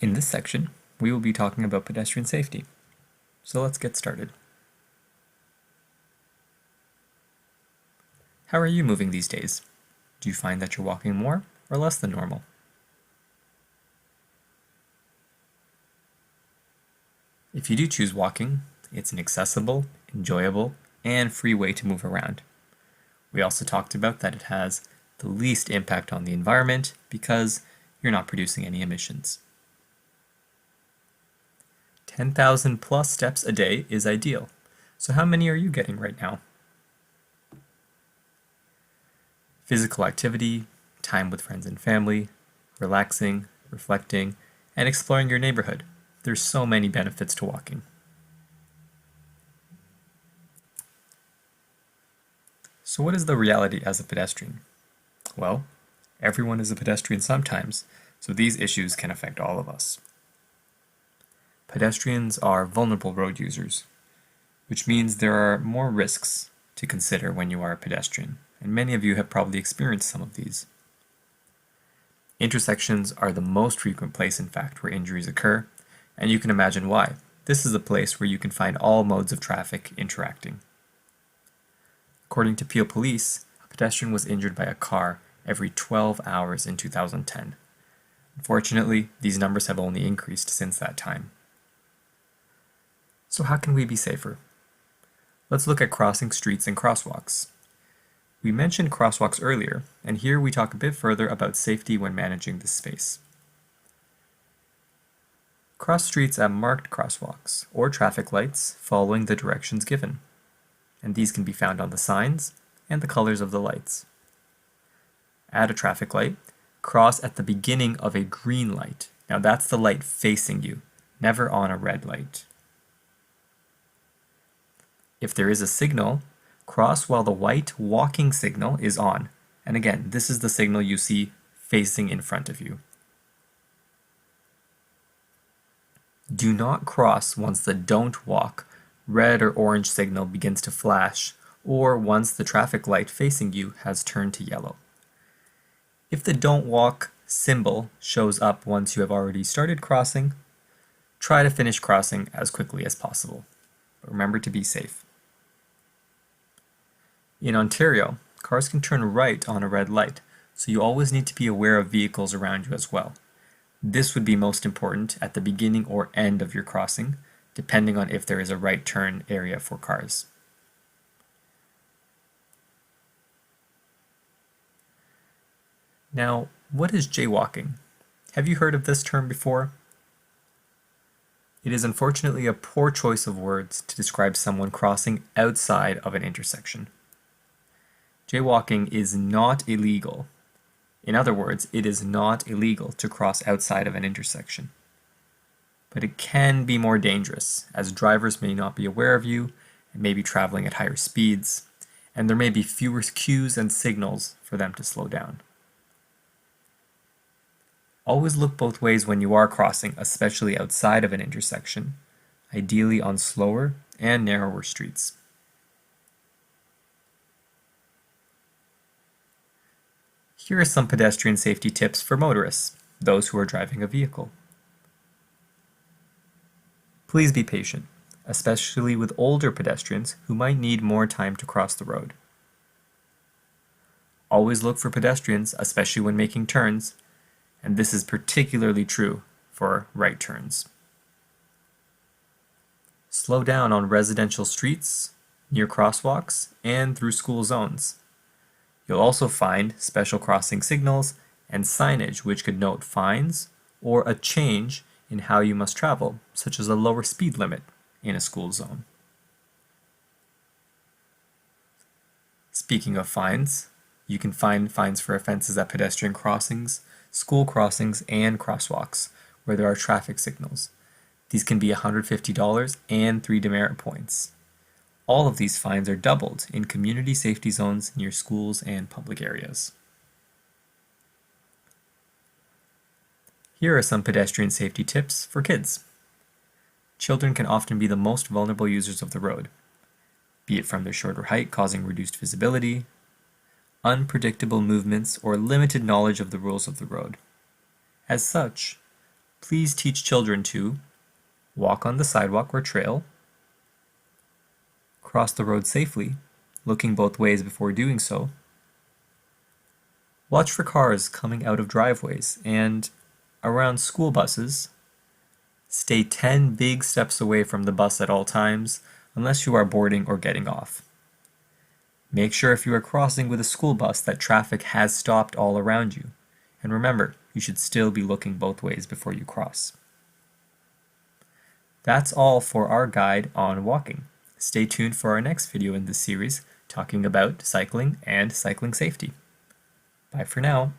In this section, we will be talking about pedestrian safety. So let's get started. How are you moving these days? Do you find that you're walking more or less than normal? If you do choose walking, it's an accessible, enjoyable, and free way to move around. We also talked about that it has the least impact on the environment because you're not producing any emissions. 10,000 plus steps a day is ideal. So how many are you getting right now? Physical activity, time with friends and family, relaxing, reflecting, and exploring your neighborhood. There's so many benefits to walking. So what is the reality as a pedestrian? Well, everyone is a pedestrian sometimes, so these issues can affect all of us. Pedestrians are vulnerable road users, which means there are more risks to consider when you are a pedestrian, and many of you have probably experienced some of these. Intersections are the most frequent place, in fact, where injuries occur, and you can imagine why. This is a place where you can find all modes of traffic interacting. According to Peel Police, a pedestrian was injured by a car every 12 hours in 2010. Unfortunately, these numbers have only increased since that time. So how can we be safer? Let's look at crossing streets and crosswalks. We mentioned crosswalks earlier, and here we talk a bit further about safety when managing this space. Cross streets at marked crosswalks or traffic lights following the directions given, and these can be found on the signs and the colors of the lights. At a traffic light, cross at the beginning of a green light. Now that's the light facing you, never on a red light. If there is a signal, cross while the white walking signal is on. And again, this is the signal you see facing in front of you. Do not cross once the don't walk red or orange signal begins to flash, or once the traffic light facing you has turned to yellow. If the don't walk symbol shows up once you have already started crossing, try to finish crossing as quickly as possible. But remember to be safe. In Ontario, cars can turn right on a red light, so you always need to be aware of vehicles around you as well. This would be most important at the beginning or end of your crossing, depending on if there is a right turn area for cars. Now, what is jaywalking? Have you heard of this term before? It is unfortunately a poor choice of words to describe someone crossing outside of an intersection. Jaywalking is not illegal. In other words, it is not illegal to cross outside of an intersection. But it can be more dangerous, as drivers may not be aware of you and may be traveling at higher speeds, and there may be fewer cues and signals for them to slow down. Always look both ways when you are crossing, especially outside of an intersection, ideally on slower and narrower streets. Here are some pedestrian safety tips for motorists, those who are driving a vehicle. Please be patient, especially with older pedestrians who might need more time to cross the road. Always look for pedestrians, especially when making turns, and this is particularly true for right turns. Slow down on residential streets, near crosswalks, and through school zones. You'll also find special crossing signals and signage which could note fines or a change in how you must travel, such as a lower speed limit in a school zone. Speaking of fines, you can find fines for offenses at pedestrian crossings, school crossings, and crosswalks where there are traffic signals. These can be $150 and 3 demerit points. All of these fines are doubled in community safety zones near schools and public areas. Here are some pedestrian safety tips for kids. Children can often be the most vulnerable users of the road, be it from their shorter height causing reduced visibility, unpredictable movements, or limited knowledge of the rules of the road. As such, Please teach children to walk on the sidewalk or trail, cross the road safely, looking both ways before doing so, watch for cars coming out of driveways and around school buses, stay 10 big steps away from the bus at all times unless you are boarding or getting off. Make sure if you are crossing with a school bus that traffic has stopped all around you. And remember, you should still be looking both ways before you cross. That's all for our guide on walking. Stay tuned for our next video in this series talking about cycling and cycling safety. Bye for now.